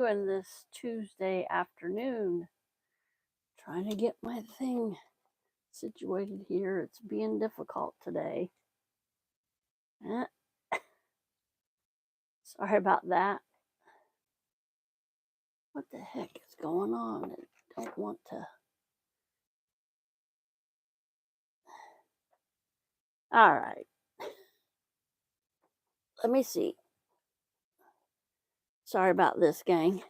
Doing this Tuesday afternoon, trying to get my thing situated here. It's being difficult today. Sorry about that. What the heck is going on? I don't want to. All right. Let me see. Sorry about this, gang.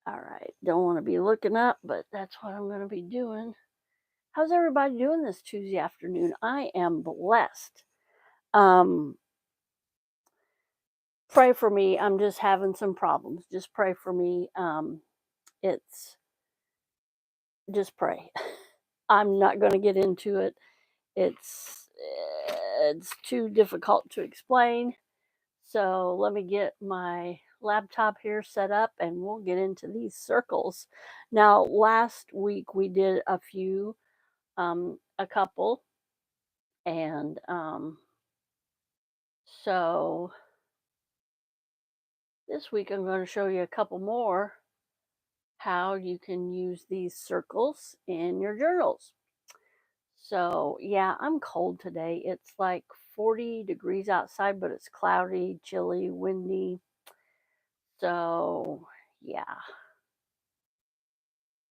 All right. Don't want to be looking up, but that's what I'm going to be doing. How's everybody doing this Tuesday afternoon? I am blessed. Pray for me. I'm just having some problems. Just pray for me. It's just pray. I'm not going to get into it. It's too difficult to explain. So let me get my laptop here set up and we'll get into these circles. Now, last week we did a couple, and so this week I'm going to show you a couple more how you can use these circles in your journals. So, yeah, I'm cold today. It's like 40 degrees outside, but it's cloudy, chilly, windy. So, yeah.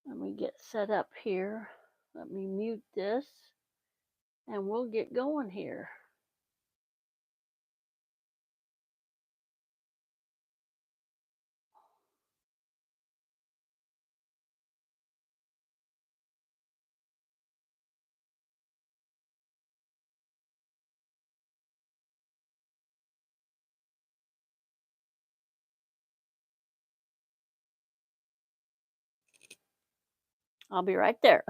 Let me get set up here. Let me mute this and we'll get going here. I'll be right there.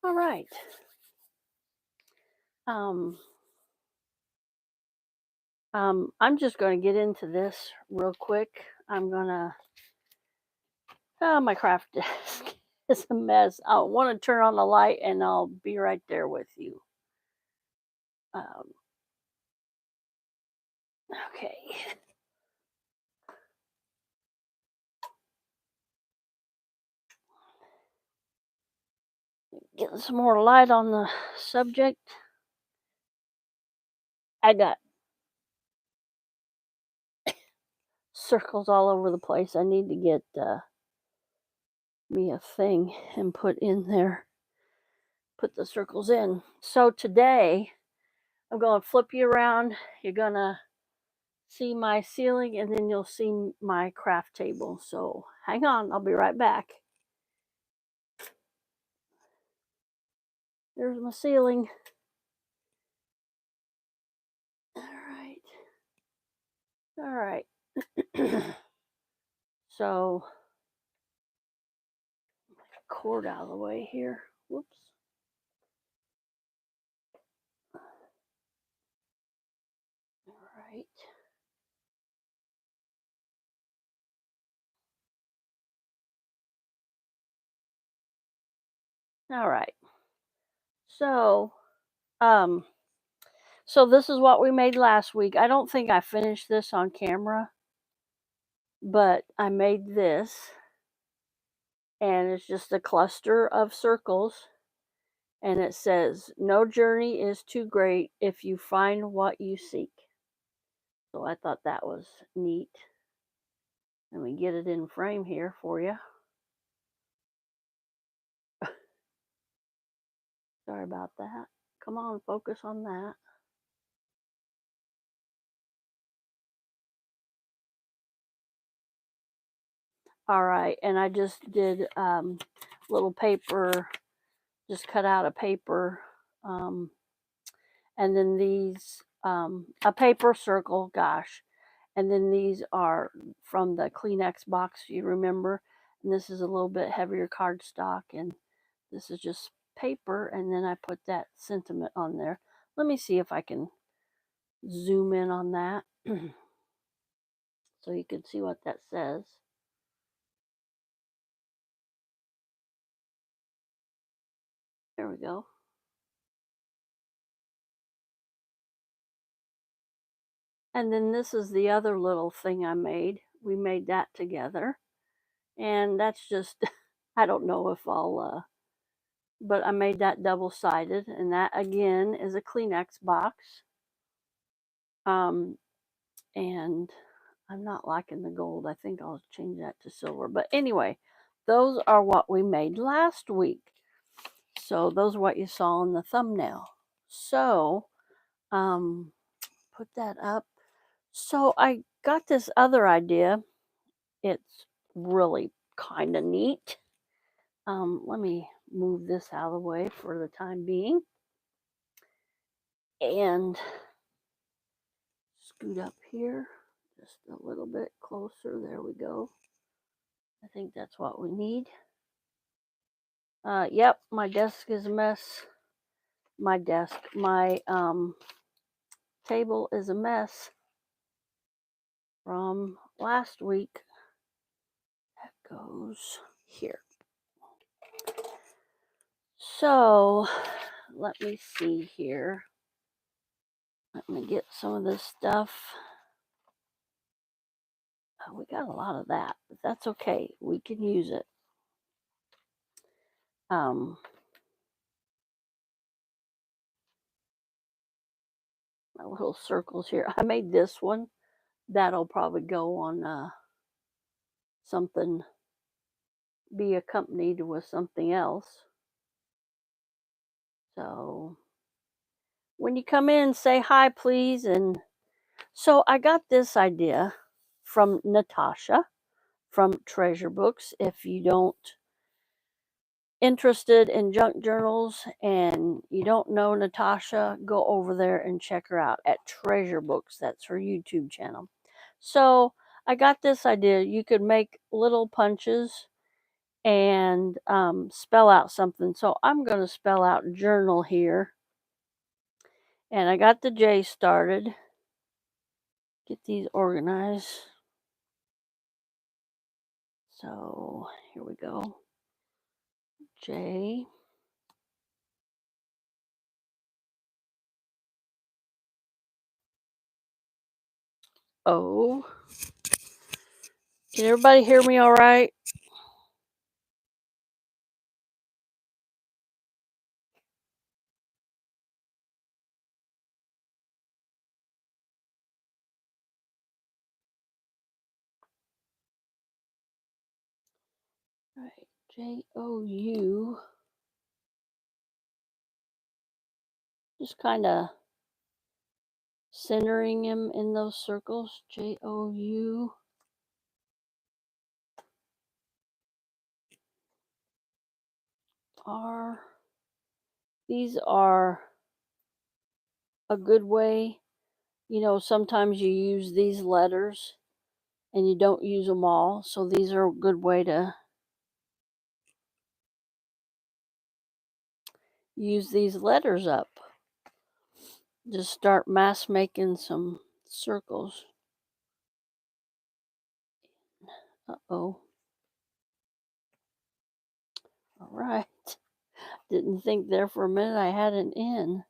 All right. I'm just going to get into this real quick. I'm going to, my craft desk is a mess. I want to turn on the light and I'll be right there with you. Okay. Getting some more light on the subject. I got circles all over the place. I need to get me a thing and put in there. Put the circles in. So today, I'm going to flip you around. You're going to see my ceiling and then you'll see my craft table. So hang on, I'll be right back. There's my ceiling. All right. So, cord out of the way here. Whoops. All right. All right. So, so this is what we made last week. I don't think I finished this on camera, but I made this. and it's just a cluster of circles, and it says, "No journey is too great if you find what you seek." So I thought that was neat. Let me get it in frame here for you. Sorry about that. Come on, focus on that. All right, and I just did little paper, just cut out a paper, and then these, a paper circle, gosh, and then these are from the Kleenex box, you remember, and this is a little bit heavier cardstock, and this is just paper, and then I put that sentiment on there. Let me see if I can zoom in on that so you can see what that says. There we go. And then this is the other little thing I made. We made that together. And that's just, I don't know if I'll, but I made that double-sided. And that again is a Kleenex box. And I'm not liking the gold. I think I'll change that to silver. But anyway, those are what we made last week. So those are what you saw in the thumbnail. So, put that up. So I got this other idea. It's really kind of neat. Let me move this out of the way for the time being. And scoot up here just a little bit closer. There we go. I think that's what we need. Yep, my desk is a mess. My table is a mess from last week. That goes here. So let me see here. Let me get some of this stuff. We got a lot of that, but that's okay. We can use it. My little circles here. I made this one. That'll probably go on something, be accompanied with something else. So when you come in, say hi, please. And so I got this idea from Natasha from Treasure Books. If you don't interested in junk journals and you don't know Natasha, go over there and check her out at Treasure Books. That's her YouTube channel. So I got this idea. You could make little punches and spell out something. So I'm going to spell out journal here. And I got the J started. Get these organized. So here we go. J. O. Can everybody hear me all right? All right. J-O-U. Just kind of centering him in those circles. J-O-U. R. These are a good way. You know, sometimes you use these letters and you don't use them all. So these are a good way to use these letters up. Just start mass making some circles. Uh-oh. All right. Didn't think there for a minute I had an N.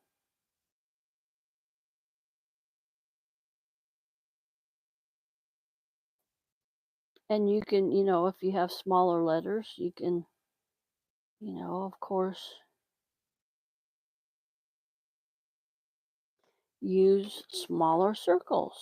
And you can, you know, if you have smaller letters, you can of course, use smaller circles.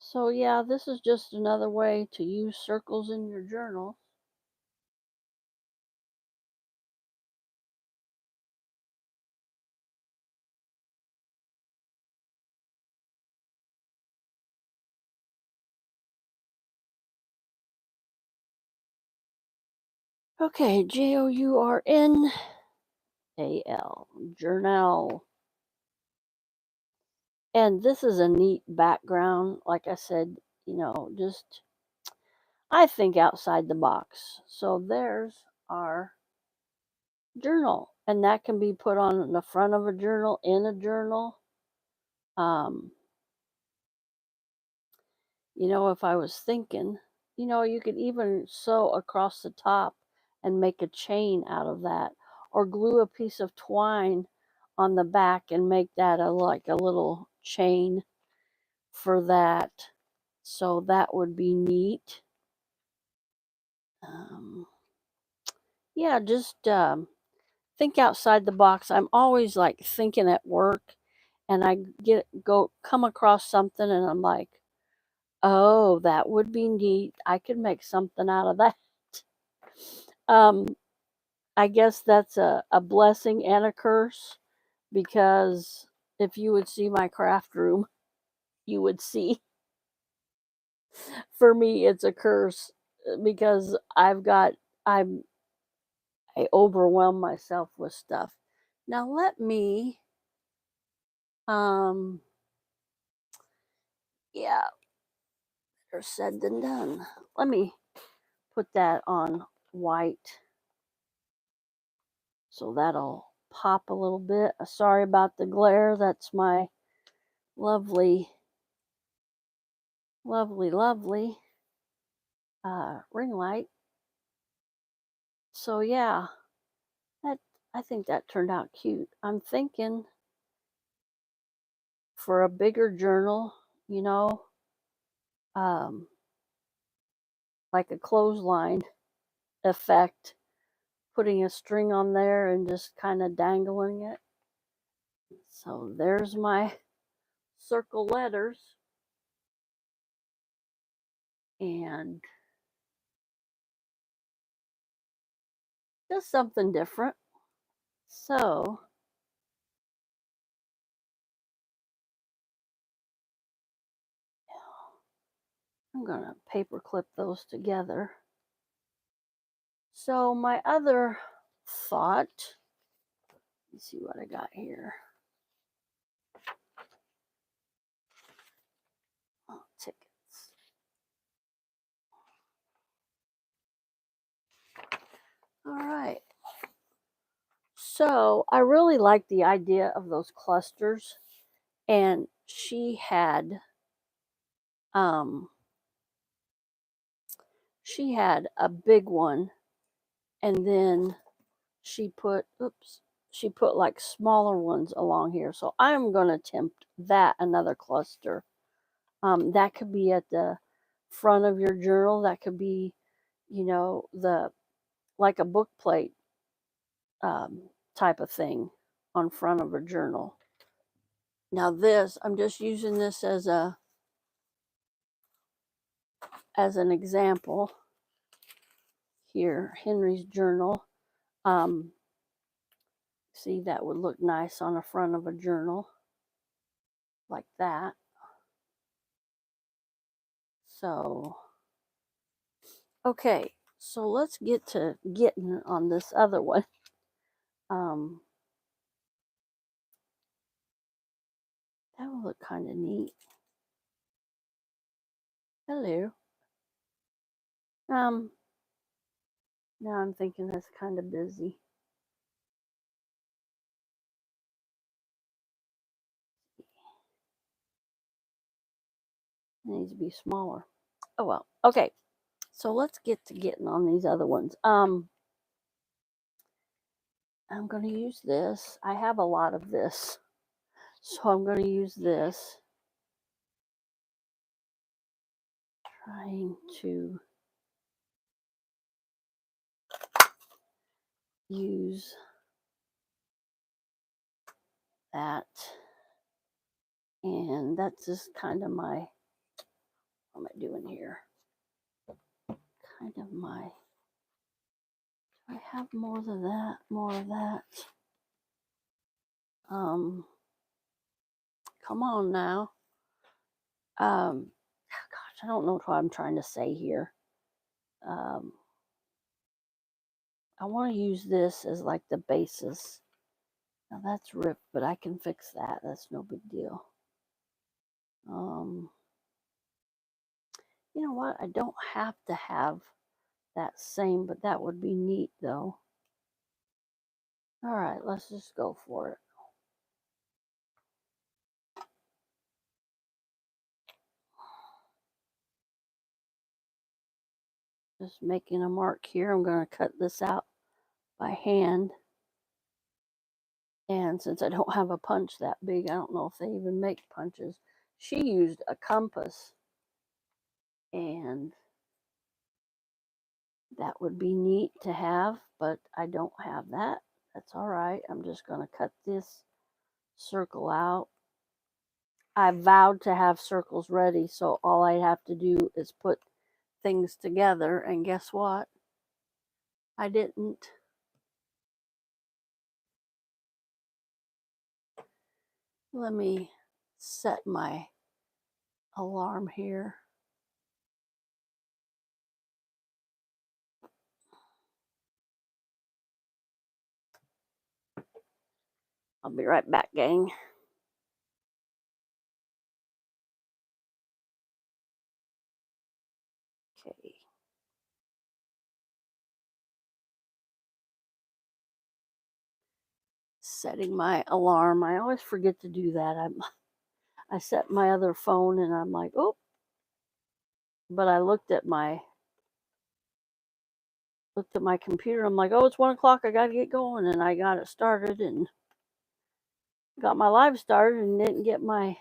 So yeah, this is just another way to use circles in your journal. Okay, Journal, journal. And this is a neat background. Like I said, just I think outside the box. So there's our journal, and that can be put on the front of a journal, in a journal. Um, if I was thinking, you could even sew across the top and make a chain out of that, or glue a piece of twine on the back and make that like a little chain for that. So that would be neat. Um, yeah, just think outside the box. I'm always like thinking at work, and I come across something, and I'm like, oh, that would be neat. I could make something out of that. Um, I guess that's a blessing and a curse, because if you would see my craft room, you would see. For me, it's a curse, because I'm I overwhelm myself with stuff. Now let me um yeah, better said than done. Let me put that on white, so that'll pop a little bit. Sorry about the glare. That's my lovely, lovely, lovely ring light. So yeah, that I think that turned out cute. I'm thinking for a bigger journal, you know, um, like a clothesline effect, putting a string on there and just kind of dangling it. So there's my circle letters, and just something different. So I'm going to paper clip those together. So my other thought, let's see what I got here. Oh, tickets. All right. So I really like the idea of those clusters, and um she had a big one, and then she put like smaller ones along here. So I'm going to attempt that, another cluster. That could be at the front of your journal. That could be, the like a book plate um, type of thing on front of a journal. Now this, I'm just using this as an example here. Henry's journal. Um, see, that would look nice on the front of a journal like that. So, okay, so let's get to getting on this other one. Um, that would look kind of neat. Hello. Um, now I'm thinking that's kind of busy. It needs to be smaller. Oh well. Okay. So let's get to getting on these other ones. I'm going to use this. I have a lot of this. So I'm going to use this. Trying to use that. And that's just kind of my, what am I doing here? Kind of my, do I have more than that? More of that. Come on now. Gosh, I don't know what I'm trying to say here. I want to use this as like the basis. Now that's ripped, but I can fix that. That's no big deal. You know what? I don't have to have that same, but that would be neat though. All right, let's just go for it. Just making a mark here. I'm going to cut this out by hand. And since I don't have a punch that big, I don't know if they even make punches. She used a compass. And that would be neat to have, but I don't have that. That's all right. I'm just going to cut this circle out. I vowed to have circles ready, so all I have to do is put things together, and guess what? I didn't. Let me set my alarm here. I'll be right back, gang. Okay. Setting my alarm. I always forget to do that. I set my other phone and I'm like, oh, but I looked at my computer. I'm like, oh, it's 1 o'clock. I got to get going. And I got it started and got my live started and didn't get my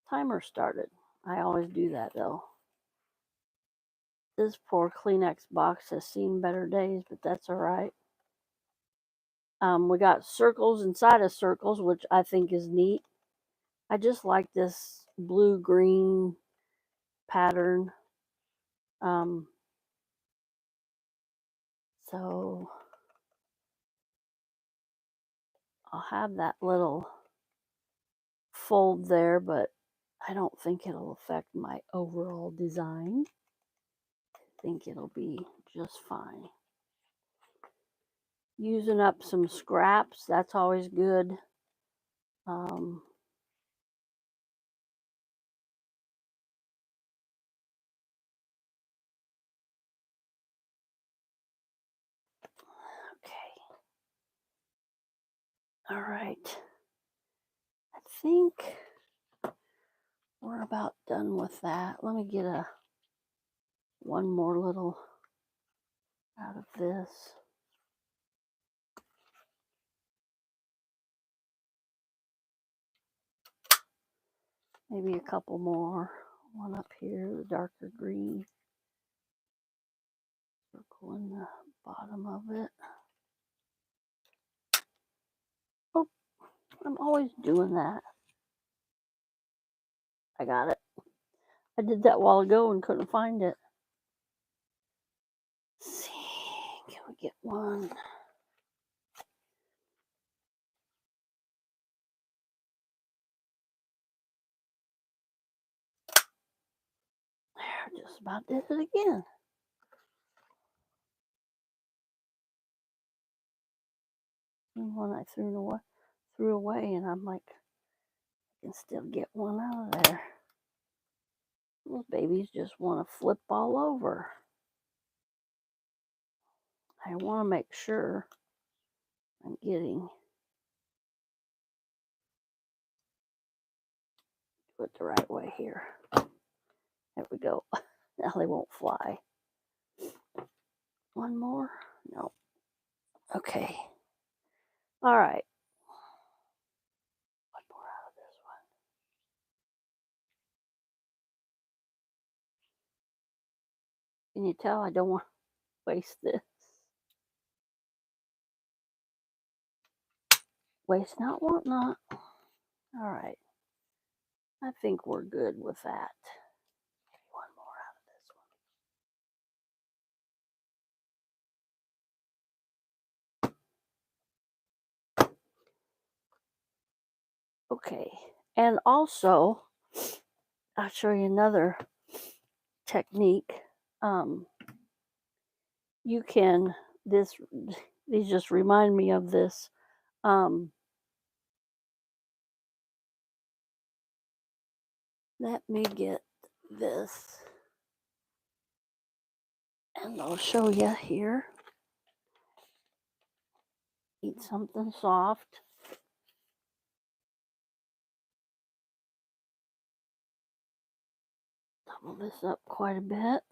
timer started. I always do that though. This poor Kleenex box has seen better days, but that's all right. We got circles inside of circles, which I think is neat. I just like this blue-green pattern. So I'll have that little fold there, but I don't think it'll affect my overall design. I think it'll be just fine. Using up some scraps, that's always good. Okay. All right. I think we're about done with that. Let me get one more little out of this. Maybe a couple more. One up here, the darker green. Circle in the bottom of it. Oh, I'm always doing that. I got it. I did that a while ago and couldn't find it. Let's see, can we get one? There, just about did it again. And one I threw away, and I'm like, I can still get one out of there. Those babies just want to flip all over. I want to make sure I'm getting it the right way here. There we go. Now they won't fly. One more? No. Okay. All right. Can you tell I don't want to waste this? Waste not, want not. All right. I think we're good with that. Maybe one more out of this one. Okay. And also, I'll show you another technique. You can, these just remind me of this. Let me get this, and I'll show you here. Eat something soft. Double this up quite a bit.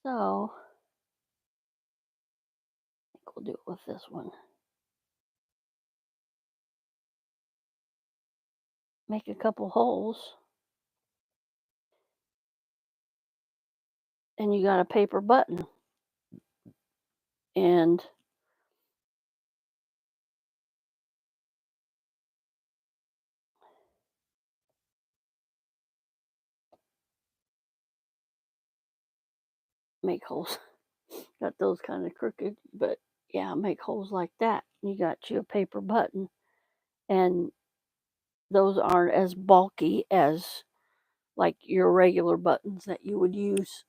So, I think we'll do it with this one. Make a couple holes. And you got a paper button. And make holes. Got those kind of crooked, but yeah, make holes like that. You got you a paper button. And those aren't as bulky as like your regular buttons that you would use.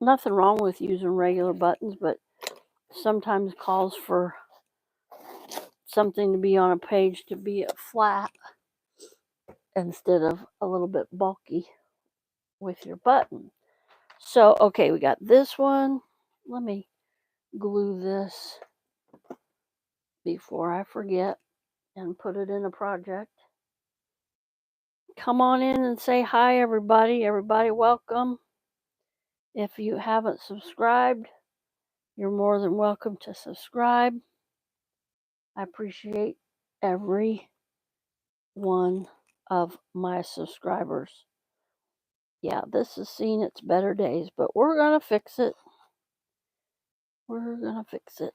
Nothing wrong with using regular buttons, but sometimes calls for something to be on a page to be flat instead of a little bit bulky with your button. So, okay, we got this one. Let me glue this before I forget and put it in a project. Come on in and say hi, everybody. Everybody, welcome. If you haven't subscribed, you're more than welcome to subscribe. I appreciate every one of my subscribers. Yeah, this has seen its better days, but we're going to fix it. We're going to fix it.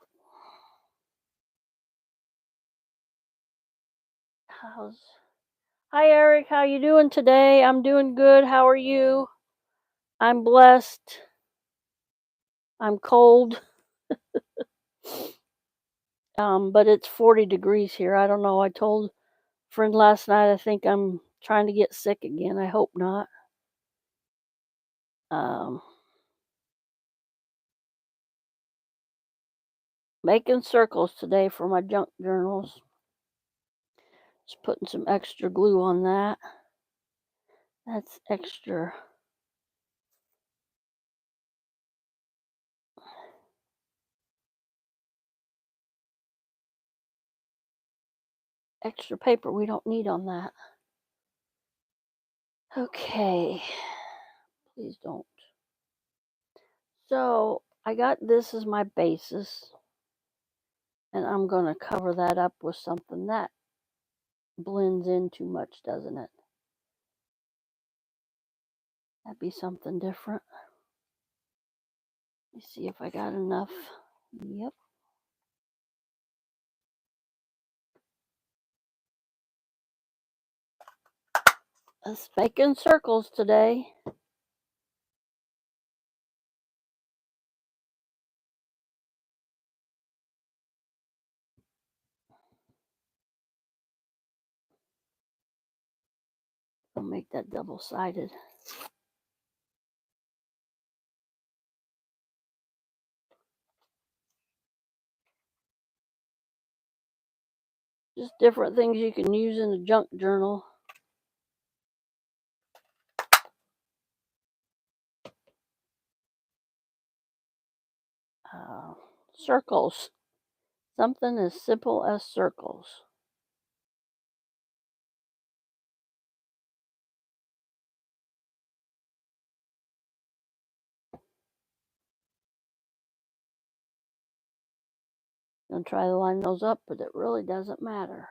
Hi, Eric. How you doing today? I'm doing good. How are you? I'm blessed. I'm cold. But it's 40 degrees here. I don't know. I told a friend last night I think I'm trying to get sick again. I hope not. Making circles today for my junk journals. Just putting some extra glue on that. That's extra. Extra paper we don't need on that. Okay. Please don't. So I got this as my basis. And I'm going to cover that up with something that blends in too much, doesn't it? That'd be something different. Let me see if I got enough. Yep. Us making circles today. I'll make that double-sided. Just different things you can use in a junk journal. Circles. Something as simple as circles. Gonna try to line those up, but it really doesn't matter.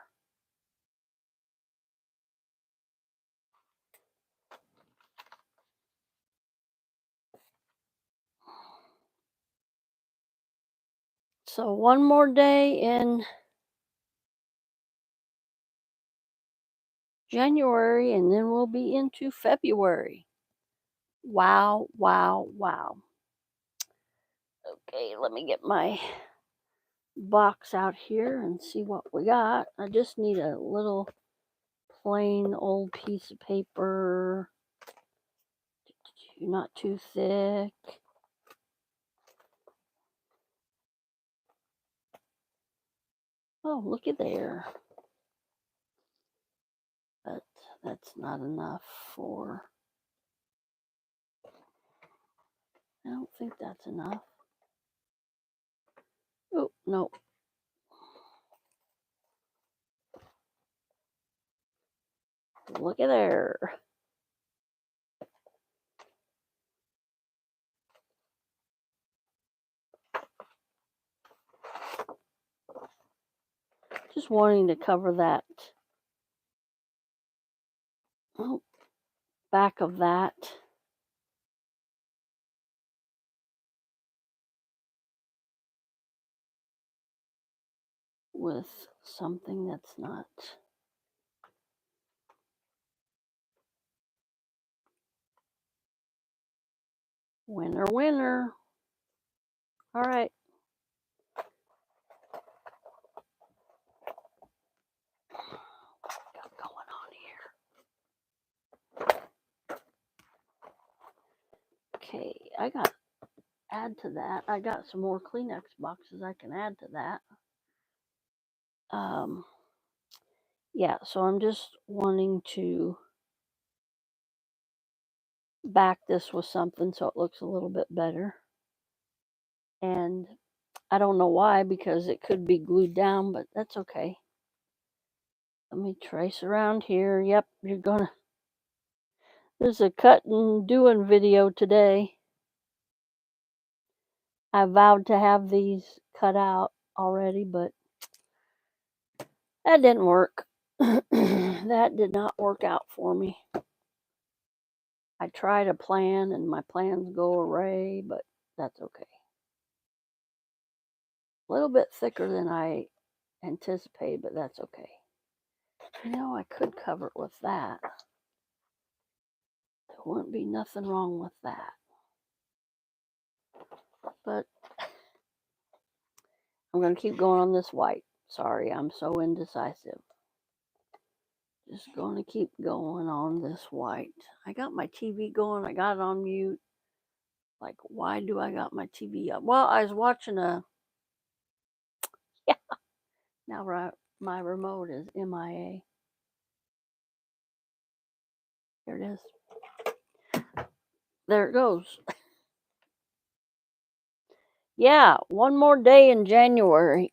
So one more day in January, and then we'll be into February. Wow, wow, wow. Okay, let me get my box out here and see what we got. I just need a little plain old piece of paper, not too thick. Oh, look at there. But that's not enough for, I don't think that's enough. Oh, no. Look at there. Just wanting to cover that back of that. With something that's not winner. All right. What's going on here? Okay, I got add to that. I got some more Kleenex boxes I can add to that. Yeah, so I'm just wanting to back this with something so it looks a little bit better. And I don't know why, because it could be glued down, but that's okay. Let me trace around here. Yep, this is a cut and doing video today. I vowed to have these cut out already, but that didn't work. That did not work out for me. I try to plan and my plans go awry, but that's okay. A little bit thicker than I anticipated, but that's okay. You know, I could cover it with that. There wouldn't be nothing wrong with that. But I'm going to keep going on this white. Sorry, I'm so indecisive. Just going to keep going on this white. I got my TV going. I got it on mute. Like, why do I got my TV up? Well, I was watching yeah. Now my remote is MIA. There it is. There it goes. Yeah, one more day in January.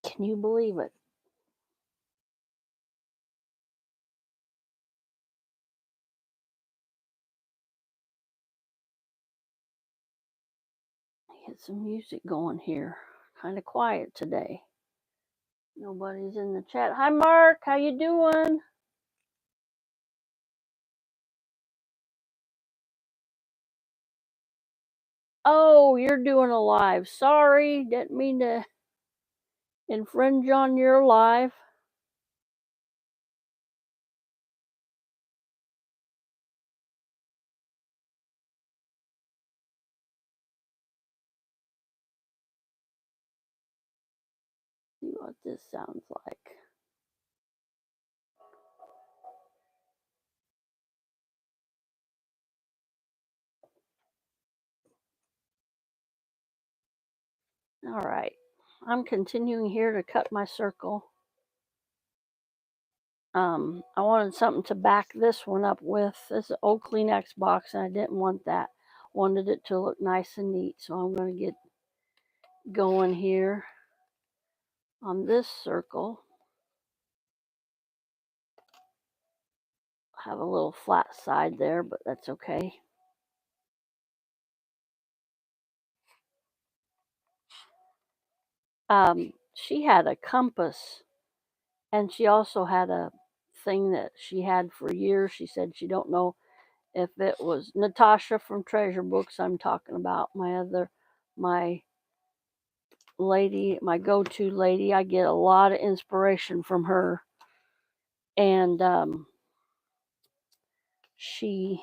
Can you believe it? Get some music going here. Kind of quiet today. Nobody's in the chat. Hi, Mark. How you doing? Oh, you're doing a live. Sorry, didn't mean to infringe on your live. See what this sounds like. All right. I'm continuing here to cut my circle. I wanted something to back this one up with. This is an old Kleenex box, and I didn't want that. Wanted it to look nice and neat, so I'm going to get going here on this circle. Have a little flat side there, but that's okay. She had a compass, and she also had a thing that she had for years. She said she don't know if it was Natasha from Treasure Books I'm talking about, my lady, my go-to lady. I get a lot of inspiration from her, and she,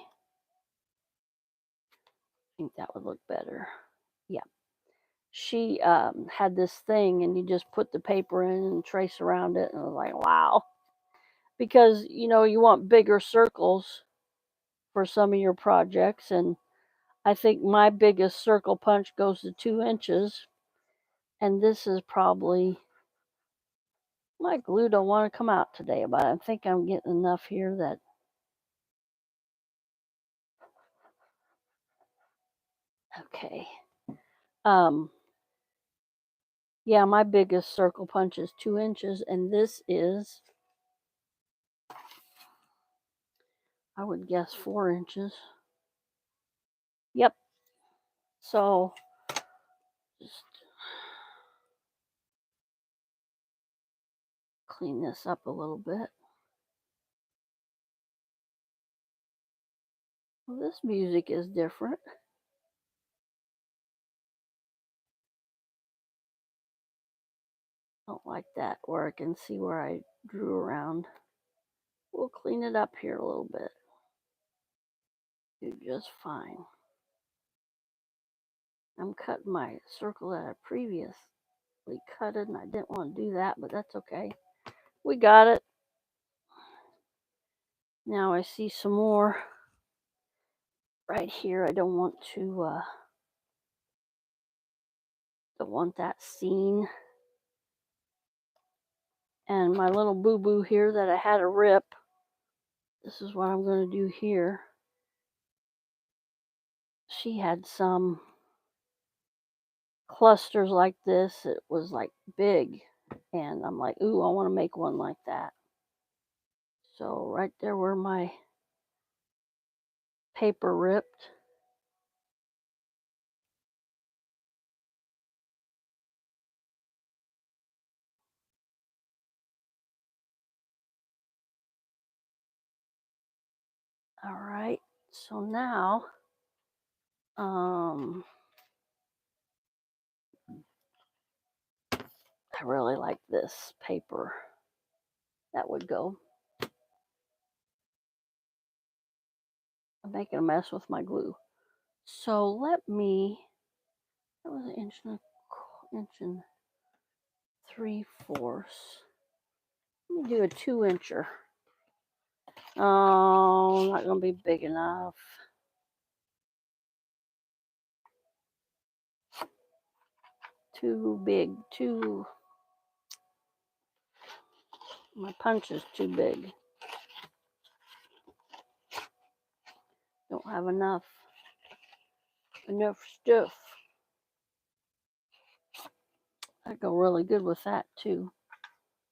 I think that would look better. Yeah. She had this thing, and you just put the paper in and trace around it, and I was like, wow. Because, you want bigger circles for some of your projects, and I think my biggest circle punch goes to 2 inches, and this is probably, my glue don't want to come out today, but I think I'm getting enough here that, okay. Yeah, my biggest circle punch is 2 inches, and this is, I would guess, 4 inches. Yep. So just clean this up a little bit. Well, this music is different. Don't like that, where I can see where I drew around. We'll clean it up here a little bit. Do just fine. I'm cutting my circle that I previously cut it, and I didn't want to do that, but that's okay. We got it. Now I see some more right here. I don't want that seen. And my little boo-boo here that I had to rip, this is what I'm going to do here. She had some clusters like this. It was like big, and I'm like, ooh, I want to make one like that. So right there where my paper ripped, all right. So now, I really like this paper. That would go. I'm making a mess with my glue. So let me, that was an inch and 3/4. Let me do a 2 incher. Oh, not going to be big enough. Too big, my punch is too big. Don't have enough stuff. That'd go really good with that too.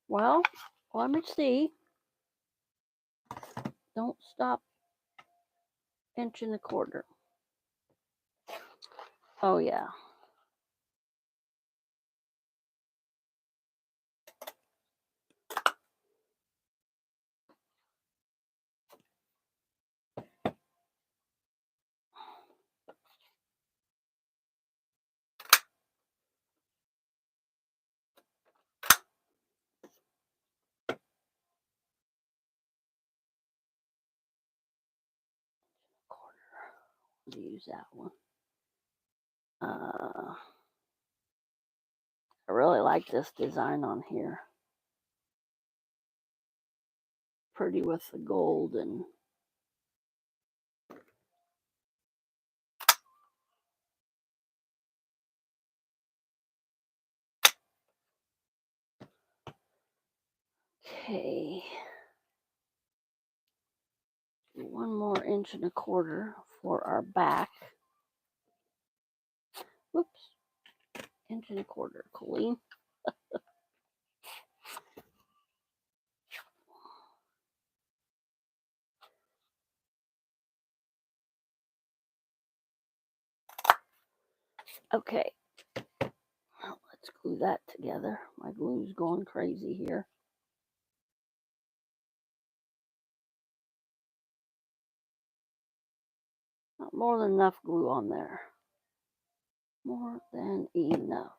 Well, let me see. Don't stop. 1.25 inches. Oh yeah. Use that one. I really like this design on here. Pretty with the gold and okay. 1 more 1.25 inches for our back. Whoops. 1.25 inches, Colleen. Okay. Well, Let's glue that together. My glue's going crazy here. Not more than enough glue on there. More than enough.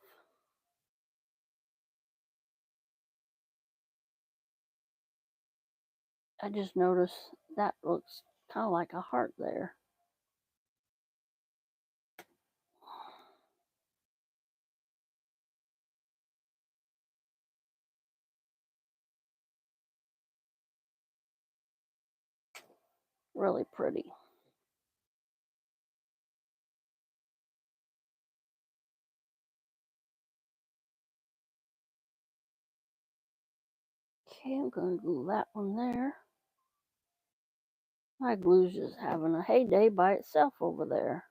I just noticed that looks kind of like a heart there. Really pretty. Okay, I'm going to glue that one there. My glue's just having a heyday by itself over there.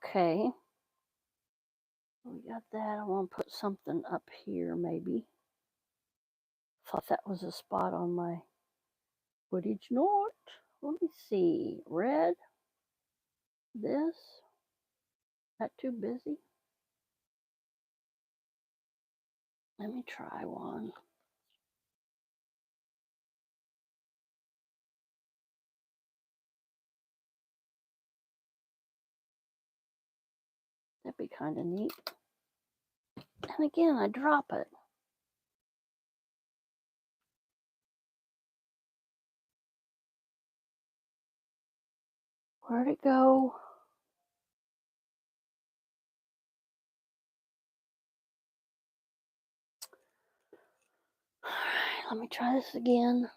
Okay. We got that. I want to put something up here maybe. Thought that was a spot on my footage note. Let me see. Red. This. Not too busy. Let me try one. That'd be kind of neat. And again, I drop it. Where'd it go? All right, let me try this again.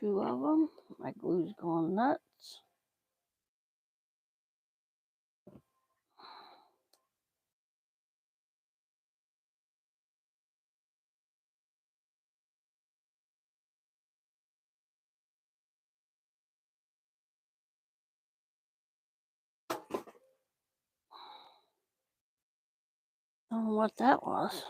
Two of them. My glue's going nuts. I don't know what that was.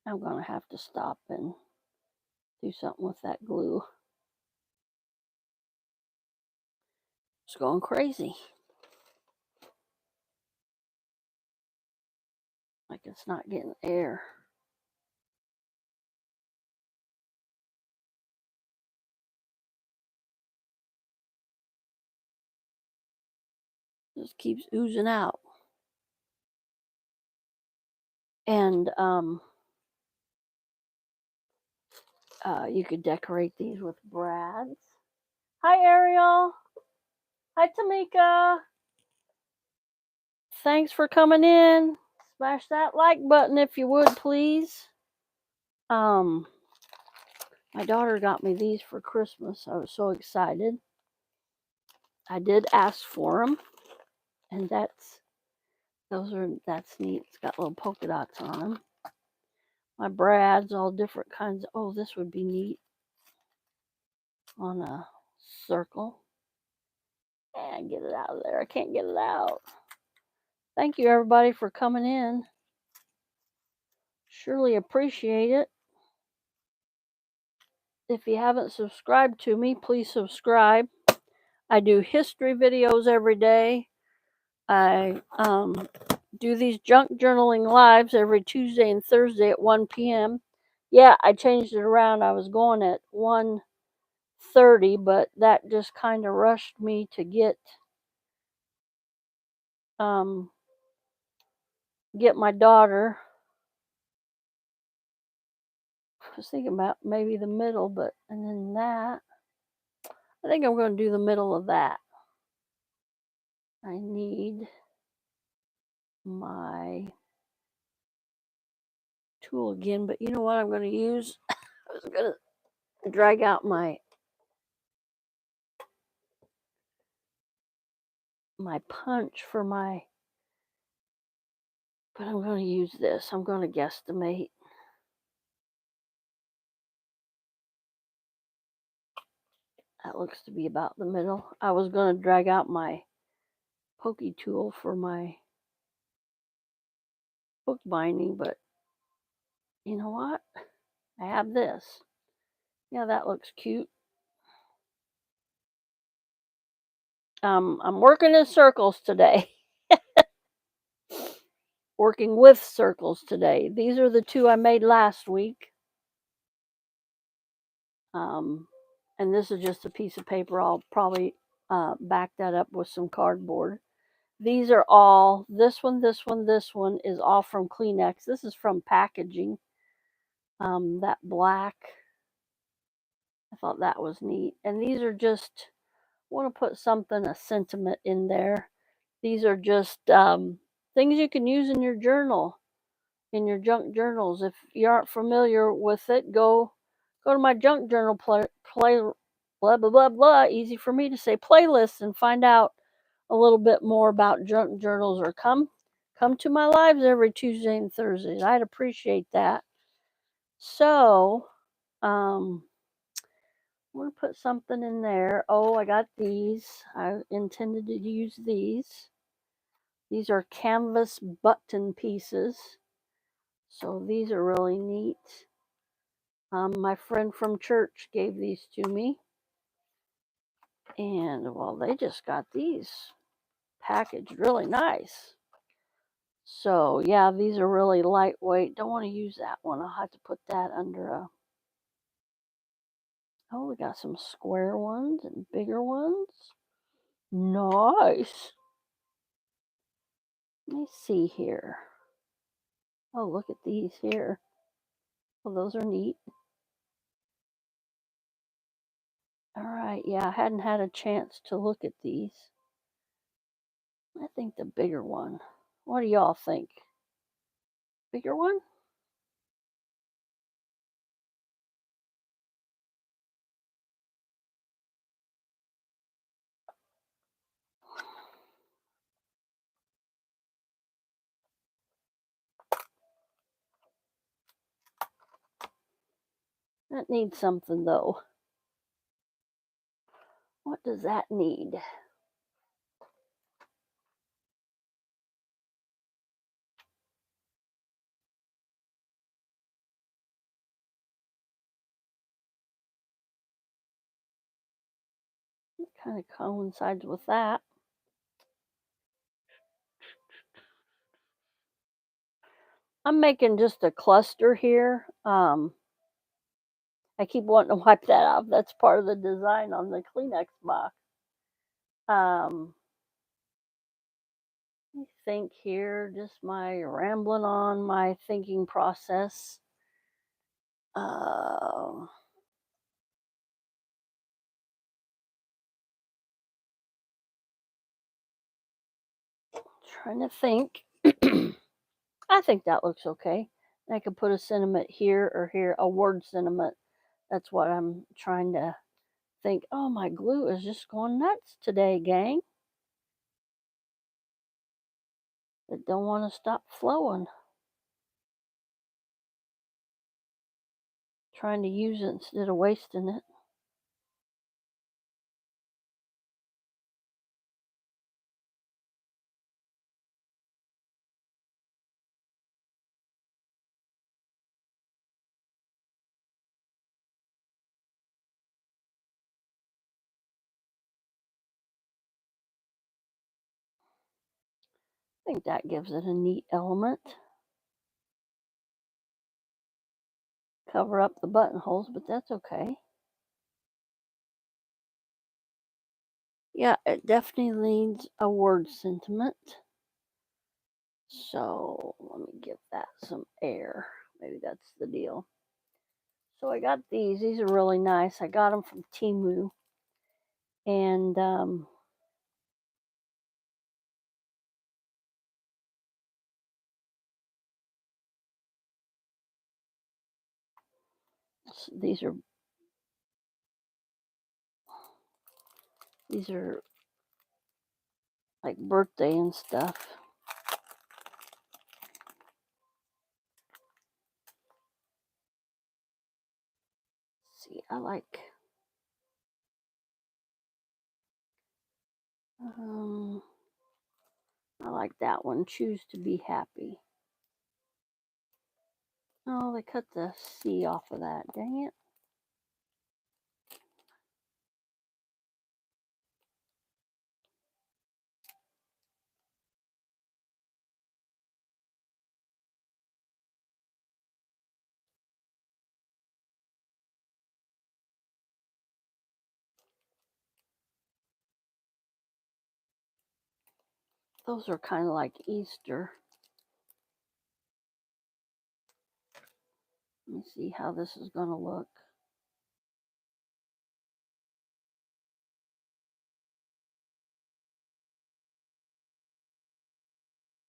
I'm going to have to stop and do something with that glue. It's going crazy. Like it's not getting air. Just keeps oozing out. And you could decorate these with brads. Hi, Ariel. Hi, Tamika. Thanks for coming in. Smash that like button if you would, please. My daughter got me these for Christmas. I was so excited. I did ask for them, and that's neat. It's got little polka dots on them. my brads, all different kinds. Oh, this would be neat on a circle. And get it out of there. I can't get it out. Thank you, everybody, for coming in. Surely appreciate it. If you haven't subscribed to me, please subscribe. I do history videos every day. I do these junk journaling lives every Tuesday and Thursday at 1 p.m. Yeah, I changed it around. I was going at 1:30, but that just kind of rushed me to get my daughter. I was thinking about maybe the middle, but and then that. I think I'm going to do the middle of that. I need my tool again, but you know what I'm going to use? I was going to drag out my punch for my, but I'm going to use this. I'm going to guesstimate. That looks to be about the middle. I was going to drag out my pokey tool for my book binding, but you know what? I have this. Yeah, that looks cute. I'm working in circles today. Working with circles today. These are the two I made last week. And this is just a piece of paper. I'll probably back that up with some cardboard. These are all, this one is all from Kleenex. This is from packaging. That black, I thought that was neat. And these are just, I want to put something, a sentiment in there. These are just things you can use in your journal, in your junk journals. If you aren't familiar with it, go to my junk journal play blah blah blah blah. Easy for me to say, playlist, and find out a little bit more about junk journals, or come to my lives every Tuesday and Thursdays. I'd appreciate that. So, I'm gonna put something in there. Oh, I got these. I intended to use these. These are canvas button pieces. So these are really neat. My friend from church gave these to me. And, well, they just got these packaged really nice. So, yeah, these are really lightweight. Don't want to use that one. I'll have to put that under a... Oh, we got some square ones and bigger ones. Nice. Let me see here. Oh, look at these here. Well, those are neat. All right, yeah, I hadn't had a chance to look at these. I think the bigger one. What do y'all think? Bigger one? That needs something, though. What does that need? It kind of coincides with that. I'm making just a cluster here. I keep wanting to wipe that off. That's part of the design on the Kleenex box. Let me think here. Just my rambling on my thinking process. Trying to think. I think that looks okay. I could put a sentiment here or here, a word sentiment. That's what I'm trying to think. Oh, my glue is just going nuts today, gang. It don't want to stop flowing. Trying to use it instead of wasting it. I think that gives it a neat element. Cover up the buttonholes, but that's okay. Yeah, it definitely needs a word sentiment. So let me give that some air. Maybe that's the deal. So I got these. These are really nice. I got them from Temu. And these are like birthday and stuff. See, I like that one. Choose to be happy. Oh, they cut the C off of that. Dang it. Those are kind of like Easter. Let me see how this is going to look.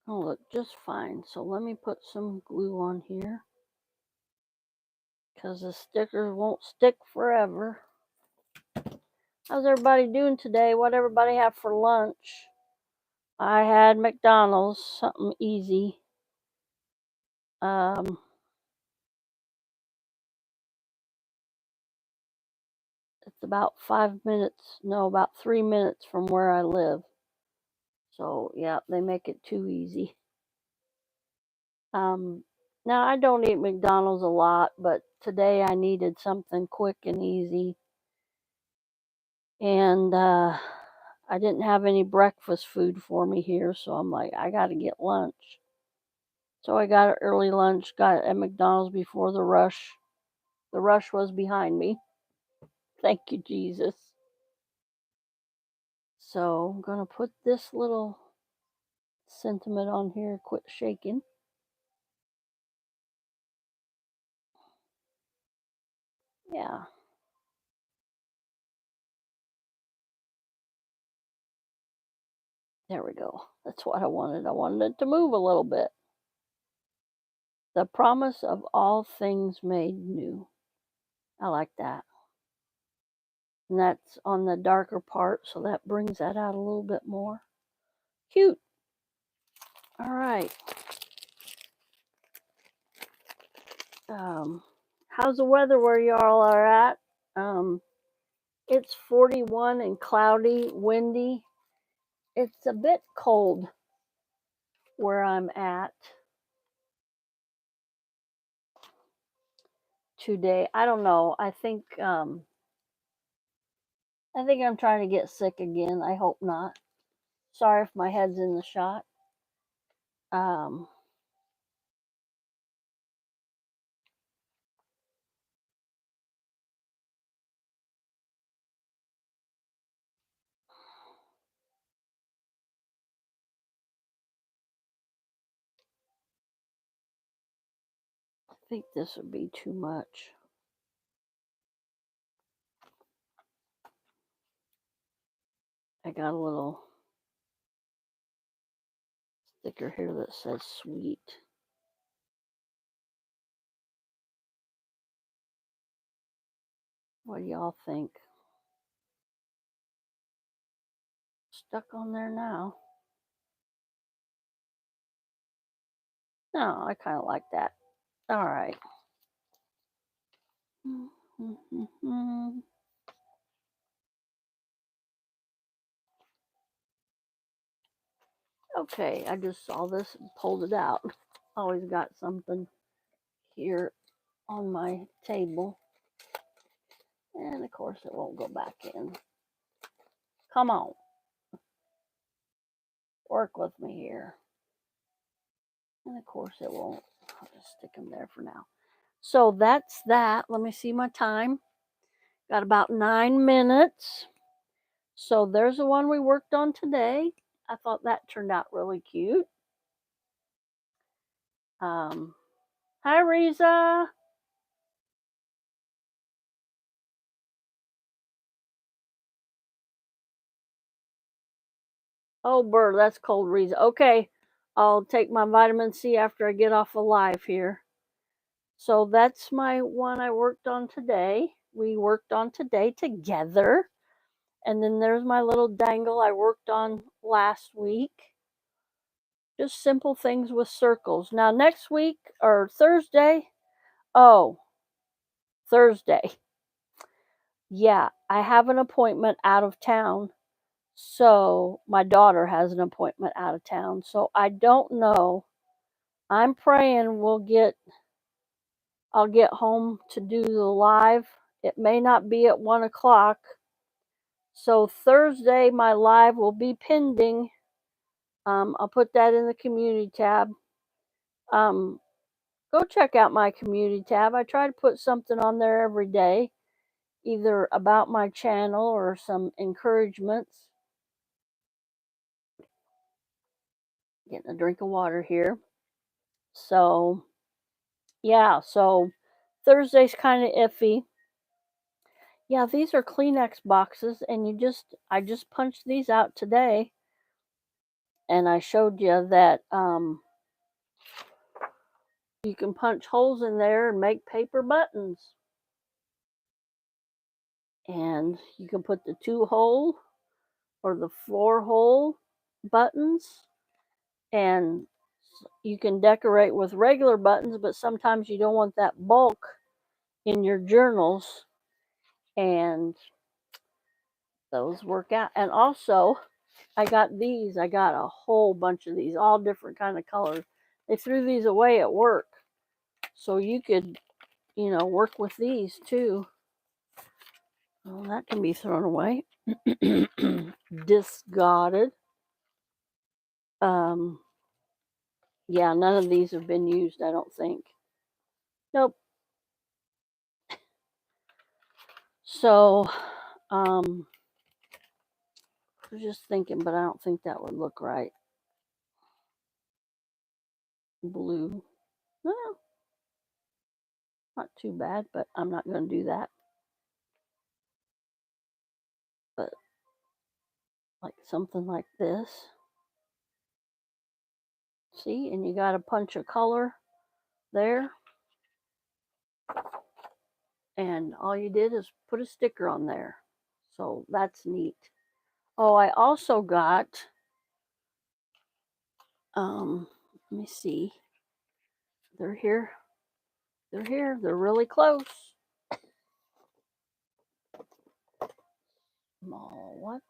Oh, look just fine. So let me put some glue on here because the stickers won't stick forever. How's everybody doing today? What everybody have for lunch? I had McDonald's, something easy. It's about 3 minutes from where I live. So yeah, they make it too easy. Now I don't eat McDonald's a lot, but today I needed something quick and easy. And I didn't have any breakfast food for me here, so I'm like, I got to get lunch. So I got an early lunch, got at McDonald's before the rush. The rush was behind me. Thank you, Jesus. So I'm going to put this little sentiment on here, quit shaking. Yeah. There we go. That's what I wanted. I wanted it to move a little bit. The promise of all things made new. I like that. And that's on the darker part, so that brings that out a little bit more. Cute. All right. How's the weather where y'all are at? It's 41 and cloudy, windy. It's a bit cold where I'm at today. I don't know. I think I'm trying to get sick again. I hope not. Sorry if my head's in the shot. I think this would be too much. I got a little sticker here that says sweet. What do y'all think? Stuck on there now. No, I kind of like that. All right. Okay, I just saw this and pulled it out. Always got something here on my table. And of course it won't go back in. Come on. Work with me here. And of course it won't. I'll just stick them there for now. So that's that. Let me see my time. Got about 9 minutes. So there's the one we worked on today. I thought that turned out really cute. Hi, Riza. Oh, Burr, that's cold, Riza. Okay, I'll take my vitamin C after I get off of live here. So that's my one I worked on today. We worked on today together. And then there's my little dangle I worked on last week. Just simple things with circles. Now, next week or Thursday, Thursday. Yeah, I have an appointment out of town. So my daughter has an appointment out of town. So I don't know. I'm praying I'll get home to do the live. It may not be at 1 o'clock. So Thursday, my live will be pending. I'll put that in the community tab. Go check out my community tab. I try to put something on there every day, either about my channel or some encouragements. Getting a drink of water here. So, yeah, so Thursday's kind of iffy. Yeah, these are Kleenex boxes, and I just punched these out today, and I showed you that you can punch holes in there and make paper buttons. And you can put the 2-hole or the 4-hole buttons, and you can decorate with regular buttons, but sometimes you don't want that bulk in your journals, and those work out. And also, I got a whole bunch of these, all different kind of colors. They threw these away at work, so you could work with these too. Well, that can be thrown away. Discarded. Yeah, none of these have been used, I don't think. Nope. So, I was just thinking, but I don't think that would look right. Blue. Well, not too bad, but I'm not going to do that. But like something like this. See, and you got a punch of color there. And all you did is put a sticker on there. So that's neat. Oh, I also got, let me see. They're here. They're here. They're really close. Small what?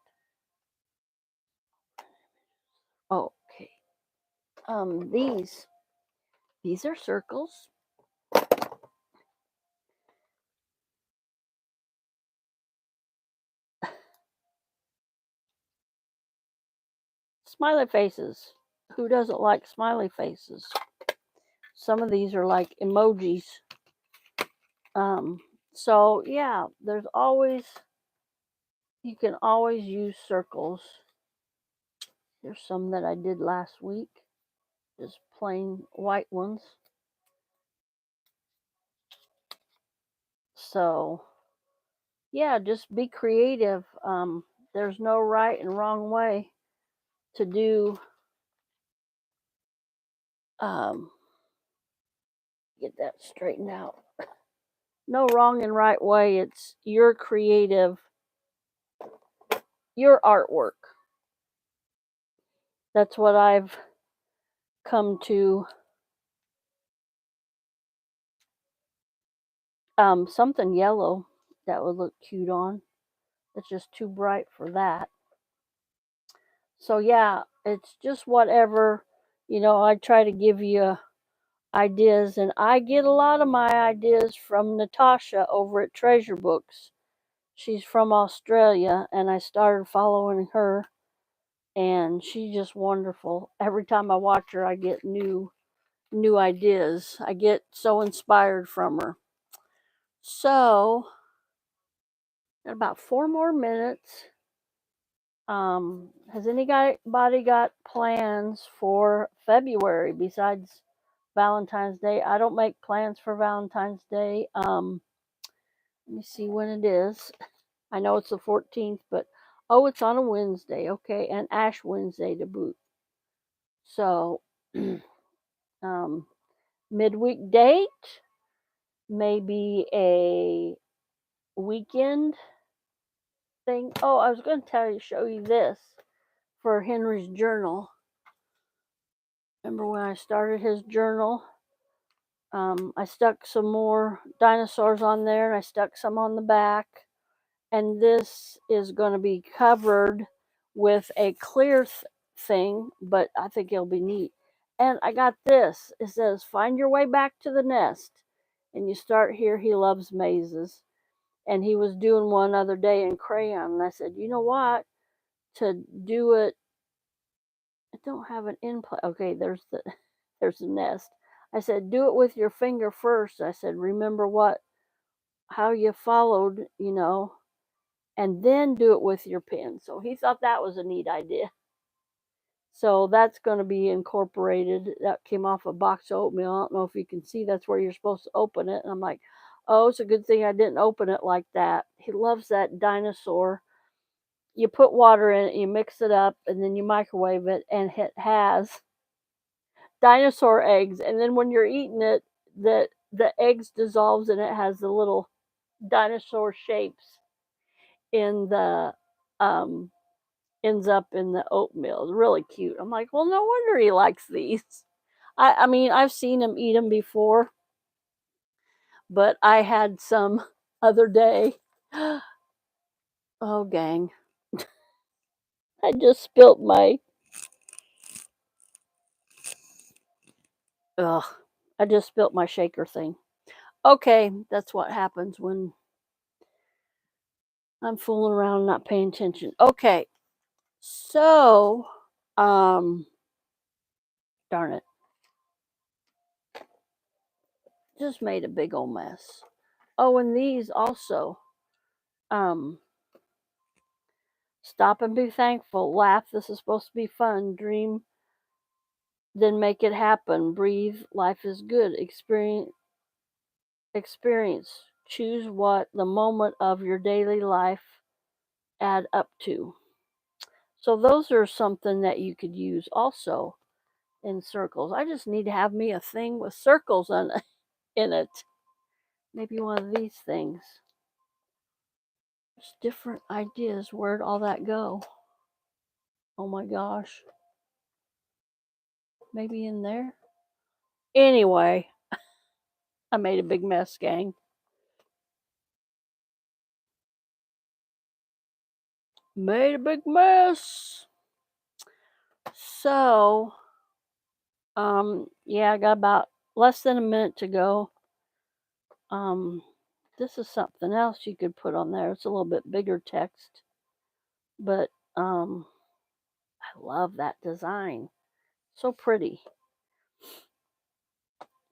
Oh, okay. These are circles. Smiley faces. Who doesn't like smiley faces? Some of these are like emojis. So yeah, you can always use circles. There's some that I did last week, just plain white ones. So yeah, just be creative. There's no right and wrong way to do. Get that straightened out. No wrong and right way. It's your creative, your artwork. That's what I've come to something yellow that would look cute on. It's just too bright for that. So yeah, it's just whatever, I try to give you ideas, and I get a lot of my ideas from Natasha over at Treasure Books. She's from Australia, and I started following her, and she's just wonderful. Every time I watch her, I get new ideas. I get so inspired from her. So, got about 4 more minutes. Has anybody got plans for February besides Valentine's Day? I don't make plans for Valentine's Day. Let me see when it is. I know it's the 14th, but oh, it's on a Wednesday. Okay, and Ash Wednesday to boot. So, midweek date, maybe a weekend thing. Oh, I was going to show you this for Henry's journal. Remember when I started his journal? I stuck some more dinosaurs on there, and I stuck some on the back. And this is going to be covered with a clear thing, but I think it'll be neat. And I got this. It says, "Find your way back to the nest." And you start here. He loves mazes. And he was doing one other day in crayon. And I said, you know what? To do it, I don't have an input. Okay, there's the nest. I said, do it with your finger first. I said, remember how you followed, and then do it with your pen. So he thought that was a neat idea. So that's going to be incorporated. That came off a box of oatmeal. I don't know if you can see, that's where you're supposed to open it. And I'm like, oh, it's a good thing I didn't open it like that. He loves that dinosaur. You put water in it, you mix it up, and then you microwave it, and it has dinosaur eggs. And then when you're eating it, the eggs dissolves, and it has the little dinosaur shapes in the ends up in the oatmeal. It's really cute. I'm like, well, no wonder he likes these. I mean, I've seen him eat them before, but I had some other day. Oh, gang. I just spilt my. Ugh. I just spilt my shaker thing. Okay, that's what happens when I'm fooling around and not paying attention. Okay, so, darn it. Just made a big old mess. Oh, and these also. Um, Stop and be thankful. Laugh. This is supposed to be fun. Dream. Then make it happen. Breathe. Life is good. Experience. Choose what the moment of your daily life add up to. So those are something that you could use also in circles. I just need to have me a thing with circles in it. Maybe one of these things. There's different ideas. Where'd all that go? Oh my gosh. Maybe in there? Anyway, I made a big mess, gang. Made a big mess. So, yeah, I got about less than a minute to go. This is something else you could put on there. It's a little bit bigger text, but I love that design. So pretty.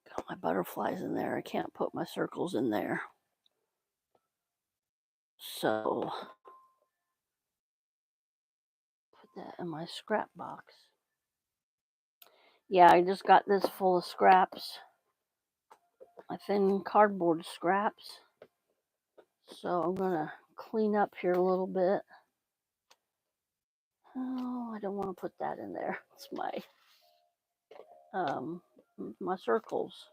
Got my butterflies in there. I can't put my circles in there. So put that in my scrap box. Yeah, I just got this full of scraps. My thin cardboard scraps. So I'm gonna clean up here a little bit. Oh, I don't want to put that in there. It's my circles.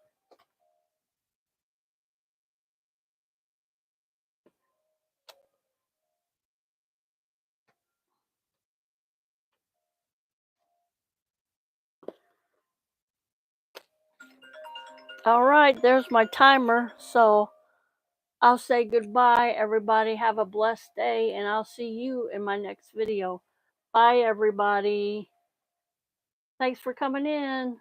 All right, there's my timer. So I'll say goodbye, everybody. Have a blessed day, and I'll see you in my next video. Bye, everybody. Thanks for coming in.